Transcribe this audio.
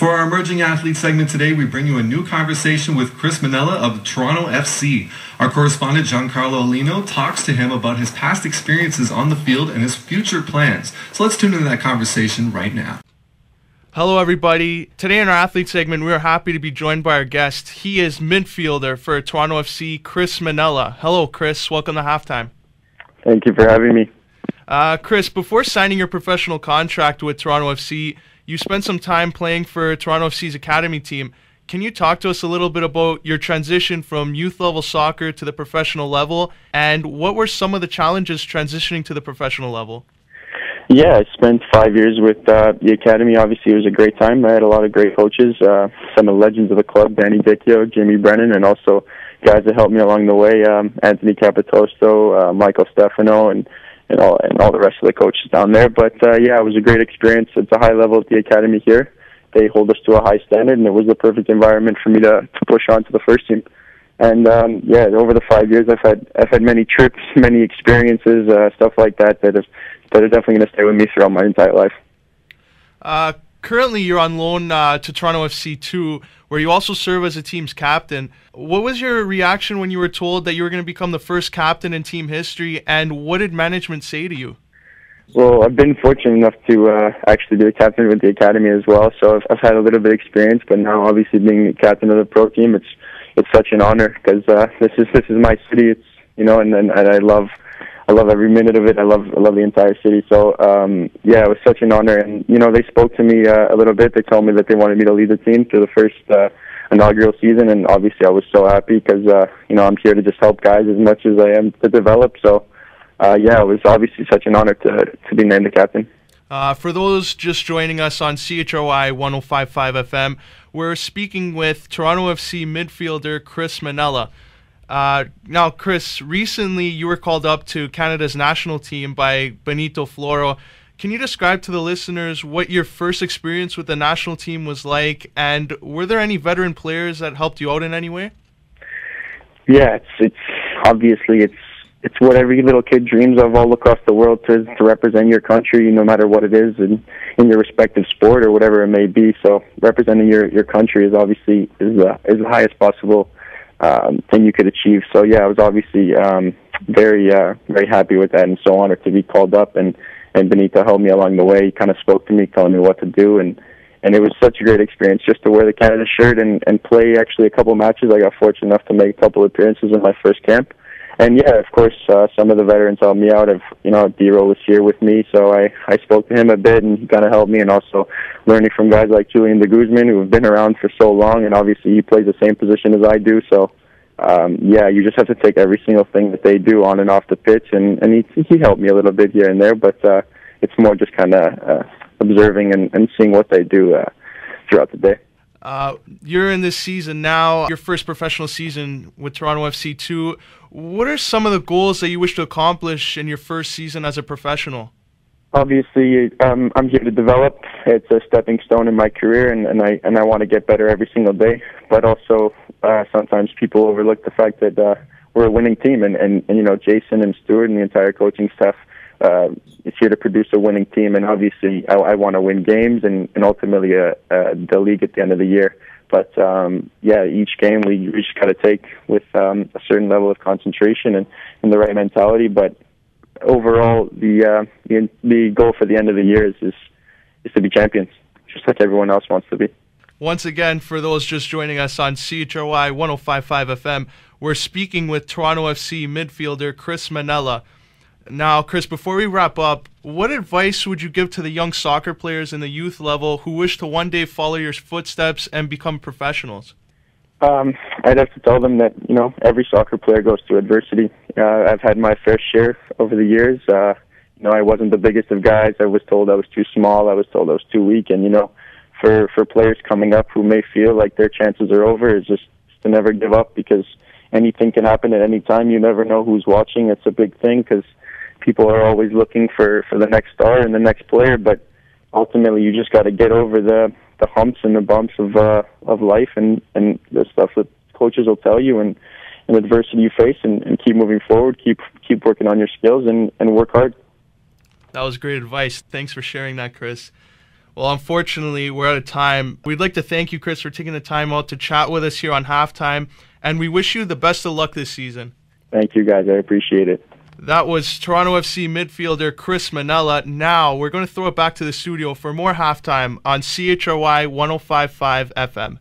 For our Emerging Athlete segment today, we bring you a new conversation with Chris Mannella of Toronto FC. Our correspondent Giancarlo Alino talks to him about his past experiences on the field and his future plans. So let's tune into that conversation right now. Hello everybody. Today in our athlete segment, we are happy to be joined by our guest. He is midfielder for Toronto FC, Chris Mannella. Hello Chris, welcome to Halftime. Thank you for having me. Chris, before signing your professional contract with Toronto FC, you spent some time playing for Toronto FC's academy team. Can you talk to us a little bit about your transition from youth level soccer to the professional level, and what were some of the challenges transitioning to the professional level? Yeah, I spent 5 years with the academy. Obviously, it was a great time. I had a lot of great coaches, some of the legends of the club, Danny Dicchio, Jimmy Brennan, and also guys that helped me along the way, Anthony Capitosto, Michael Stefano, and all the rest of the coaches down there. But yeah, it was a great experience. It's a high level at the academy here. They hold us to a high standard, and it was the perfect environment for me to push on to the first team. And yeah, over the 5 years, I've had many trips, many experiences, stuff like that are definitely going to stay with me throughout my entire life. Currently, you're on loan to Toronto FC 2, where you also serve as a team's captain. What was your reaction when you were told that you were going to become the first captain in team history, and what did management say to you? Well, I've been fortunate enough to actually be the captain with the academy as well, so I've had a little bit of experience, but now obviously being the captain of the pro team, it's such an honor, because this is my city. It's, you know, and I love every minute of it. I love the entire city. So yeah, it was such an honor. And you know, they spoke to me a little bit. They told me that they wanted me to lead the team through the first inaugural season, and obviously I was so happy because you know, I'm here to just help guys as much as I am to develop. So yeah, it was obviously such an honor to be named the captain. For those just joining us on CHRY 105.5 FM, we're speaking with Toronto FC midfielder Chris Mannella. Now, Chris, recently you were called up to Canada's national team by Benito Floro. Can you describe to the listeners what your first experience with the national team was like, and were there any veteran players that helped you out in any way? Yeah, it's obviously it's what every little kid dreams of all across the world, to represent your country, no matter what it is, in your respective sport or whatever it may be. So representing your country is obviously is the highest possible thing you could achieve. So yeah, I was obviously very happy with that, and so honored to be called up, and Benito helped me along the way. He kind of spoke to me, telling me what to do, and it was such a great experience just to wear the Canada shirt and play actually a couple matches. I got fortunate enough to make a couple appearances in my first camp. And yeah, of course, some of the veterans helped me out. D-Roll was here with me, so I spoke to him a bit, and he kind of helped me, and also learning from guys like Julian de Guzman, who have been around for so long, and obviously he plays the same position as I do. So yeah, you just have to take every single thing that they do on and off the pitch, and he helped me a little bit here and there, but it's more just kind of observing and seeing what they do throughout the day. You're in this season now, your first professional season with Toronto FC 2. What are some of the goals that you wish to accomplish in your first season as a professional? Obviously, I'm here to develop. It's a stepping stone in my career, and I want to get better every single day. But also, sometimes people overlook the fact that we're a winning team, and you know, Jason and Stuart and the entire coaching staff is here to produce a winning team. And obviously, I want to win games and ultimately the league at the end of the year. But yeah, each game we just got to take with a certain level of concentration and the right mentality. But overall, the goal for the end of the year is to be champions, just like everyone else wants to be. Once again, for those just joining us on CHRY 105.5 FM, we're speaking with Toronto FC midfielder Chris Mannella. Now, Chris, before we wrap up, what advice would you give to the young soccer players in the youth level who wish to one day follow your footsteps and become professionals? I'd have to tell them that, you know, every soccer player goes through adversity. I've had my fair share over the years. You know, I wasn't the biggest of guys. I was told I was too small. I was told I was too weak. And, you know, for players coming up who may feel like their chances are over, is just to never give up, because anything can happen at any time. You never know who's watching. It's a big thing, because people are always looking for the next star and the next player, but ultimately you just got to get over the humps and the bumps of life and the stuff that coaches will tell you, and adversity you face, and keep moving forward, keep working on your skills, and work hard. That was great advice. Thanks for sharing that, Chris. Well, unfortunately, we're out of time. We'd like to thank you, Chris, for taking the time out to chat with us here on Halftime, and we wish you the best of luck this season. Thank you, guys. I appreciate it. That was Toronto FC midfielder Chris Mannella. Now we're going to throw it back to the studio for more Halftime on CHRY 105.5 FM.